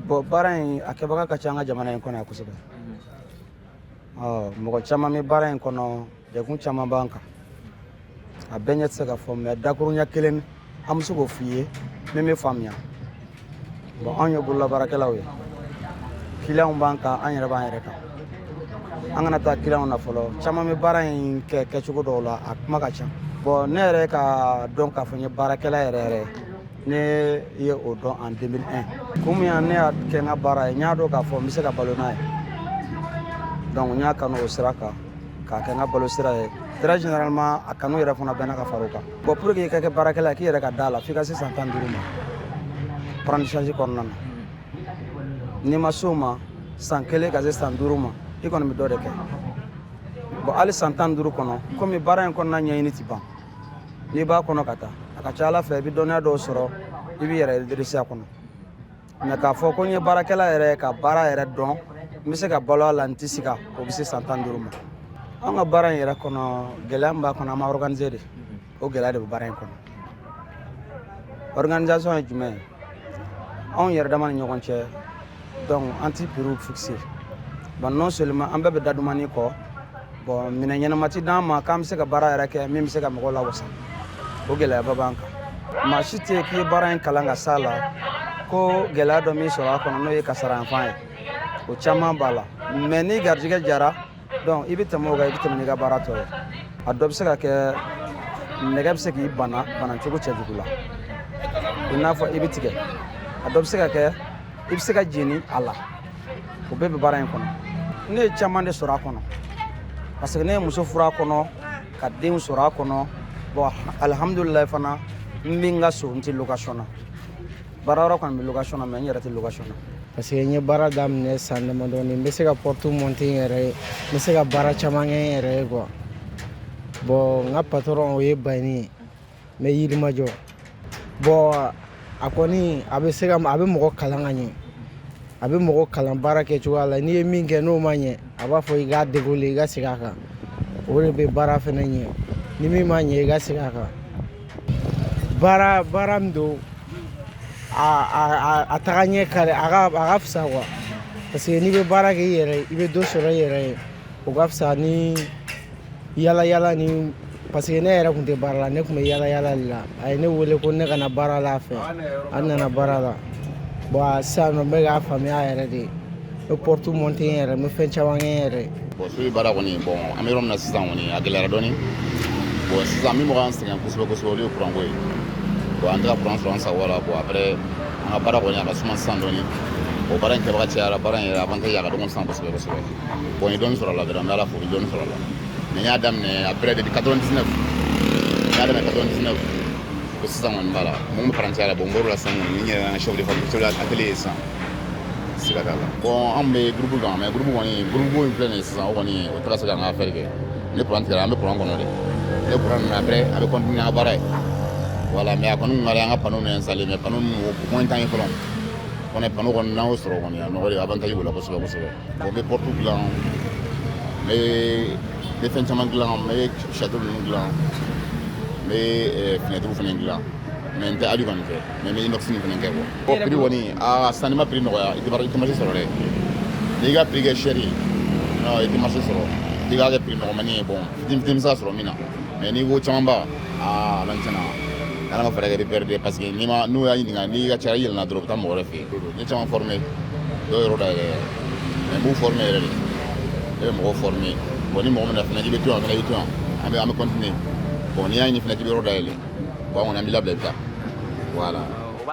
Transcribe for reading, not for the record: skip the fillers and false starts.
Bon baara in a kɛbaga ka ca an ka jamana in kɔnɔ yan kosɛbɛ. Mɔgɔ caman bɛ baara in kɔnɔ degun caman b'an kan. A bɛɛ ɲɛ tɛ se ka fɔ mais dakuruɲɛ kelen an bɛ se k'o f'i ye min bɛ faamuya. Bon anw ye bololabaarakɛlaw ye. Clients b'an kan an yɛrɛ b'an yɛrɛ kan. An kana taa clients na fɔlɔ caman bɛ baara in kɛ kɛcogo dɔw la a kuma ka ca. Bon ne yɛrɛ ka dɔn k'a fɔ n ye baarakɛla yɛrɛ ne ye o dɔn en 2001. Komi ne y'a kɛ n ka baara ye n y'a dɔn k'a fɔ n bɛ se ka balo n'a ye. Donc n y'a kanu o sira kan k'a kɛ n ka balo sira ye. Très généralement a kanu yɛrɛ fana bɛɛ n'a ka far'o kan. Bon pour que i ka kɛ baarakɛla ye k'i yɛrɛ ka d'a la f'i ka se san 15 ma. Apprentissage kɔnɔna na. N'i ma s'o ma san 1 ka se san 5 ma i kɔni bɛ dɔ de kɛ. Bon hali san 15 kɔnɔ komi baara in kɔnɔna ɲɛɲini tɛ ban. N'i b'a kɔnɔ ka taa a ka ca Ala fɛ i bɛ dɔnniya dɔw sɔrɔ i b'i yɛrɛ redresser a kɔnɔ. Mais k'a fɔ ko n ye baarakɛla yɛrɛ ka baara yɛrɛ dɔn n bɛ se ka balo a la n tɛ sika o bɛ se san 15 ma. An ka baara in yɛrɛ kɔnɔ gɛlɛya min b'a kɔnɔ an ma organiser de. O gɛlɛya de bɛ baara in kɔnɔ. Organisation ye jumɛn ye? Anw yɛrɛ dama ni ɲɔgɔn cɛ donc an tɛ prix fixer. Bon non seulement an bɛɛ bɛ dadumani kɔ bon minɛn ɲɛnama tɛ d'an ma k'an bɛ se ka baara yɛrɛ kɛ min bɛ se ka mɔgɔw lawasa. O gɛlɛyaba b'an kan. Maa si tɛ yen k'i ye baara in kalan ka s'a la ko gɛlɛya dɔ min sɔrɔ a kɔnɔ n'o ye kasarayanfan ye. O caman b'a la. Mais ni garijɛgɛ jara donc i bɛ tɛmɛ o kan i bɛ tɛmɛ n'i ka baara tɔ ye. A dɔ bɛ se ka kɛ nɛgɛ bɛ se k'i bana cogo cɛjugu la. I n'a fɔ i bɛ tigɛ. A dɔ bɛ se ka kɛ i bɛ se ka jeni a la. O bɛɛ bɛ baara in kɔnɔ. Ne ye caman de sɔrɔ a kɔnɔ. Parce que ne ye muso furu a kɔnɔ ka denw sɔrɔ a kɔnɔ. Bon alhamdulilayi fana n bɛ n ka so n tɛ location na. Baara yɔrɔ kɔni bɛ location na mais n yɛrɛ tɛ location na. Parce que n ye baara daminɛ san damadɔni n bɛ se ka porte monter n yɛrɛ ye n bɛ se ka baara caman kɛ n yɛrɛ ye quoi. Bon n ka patron o ye Bayini ye n bɛ Yirimajɔ. Bon a kɔni a bɛ mɔgɔ kalan ka ɲɛ. A bɛ mɔgɔ kalan baara kɛcogoya la n'i ye min kɛ n'o ma ɲɛ a b'a fɔ i k'a dérouler i ka segin a kan. O de bɛ baara fana ɲɛ. Ni min ma ɲɛ i ka segin a kan. Baara min don a taga ɲɛ ka a ka fisa quoi. Parce que n'i bɛ baara kɛ i yɛrɛ ye i bɛ dɔ sɔrɔ i yɛrɛ ye o ka fisa ni yala ni parce que ne yɛrɛ tun tɛ baara la ne tun bɛ yala de la a ye ne wele ko ne kana baara la a fɛ an nana baara la. Bon sisan nɔ n bɛ k'a faamuya yɛrɛ de n bɛ porte monter n yɛrɛ n bɛ fɛn caman kɛ n yɛrɛ ye. Bon subi baara kɔni bon an bɛ yɔrɔ min na sisan kɔni a gɛlɛyara dɔɔni. Bon sisan min bɛ k'an sɛgɛn kosɛbɛ o de ye courant ko ye. Bon an tɛ ka courant sɔrɔ an sago la bon après an ka baara kɔni a ka suma sisan dɔɔni. Bon baara in kɛbaga cayara baara in yɛrɛ avantage a ka dɔgɔ sisan kosɛbɛ. Bon n ye dɔɔni sɔrɔ a la dɔrɔn n bɛ Ala fo n ye dɔɔni sɔrɔ a la. Mais n y'a daminɛ après depuis 99 n y'a daminɛ 99 ko sisan kɔni b'a la mun bɛ parantiya la bon n bɔr'o la sisan kɔni n yɛrɛ chef de atelier ye sisan siga t'a la. Bon an bɛ groupe kan mais groupe in filɛ nin ye sisan o kɔni o tɛ ka se k'an ka affaire kɛ ni courant tigɛra an bɛ courant kɔnɔ de ni courant nana après a bɛ continuer an ka baara ye voilà mais a kɔni kun ka di an ka panneau ninnu installer mais panneau ninnu o moins t'an ye fɔlɔ kɔni panneau kɔni n'an y'o sɔrɔ kɔni a nɔgɔ de avantage b'o la kosɛbɛ bon n bɛ porte dilan n bɛ fɛn caman dilan n bɛ château ninnu dilan n bɛ fenêtre fana dilan mais n tɛ hali kɔni kɛ mais n bɛ inox nin fana kɛ quoi. Bon prix kɔni a sanni ma prix nɔgɔya i tɛ marché sɔrɔ dɛ n'i ka prix kɛ cher ye non i tɛ marché sɔrɔ i k'a kɛ prix nɔgɔmani ye bon fitini bɛ se ka sɔrɔ min na mais n'i ko caman ba ala tiɲɛna ala ka fɛɛrɛ kɛ repère de parce que n'u y'a ɲininka n'i ka caya yɛlɛnna dɔrɔn u bɛ taa mɔgɔ wɛrɛ fɛ yen n ye caman formé dɔw yɔrɔ dayɛlɛ mais n b'u formé yɛrɛ de ne bɛ mɔgɔw formé bon ni mɔgɔ min na fana i bɛ to yan fana i bɛ to yan an bɛ continuer bon n'i y'a ɲini fana k'i bɛ yɔrɔ dayɛlɛ bon an kɔni an b'i labila i bɛ taa voilà.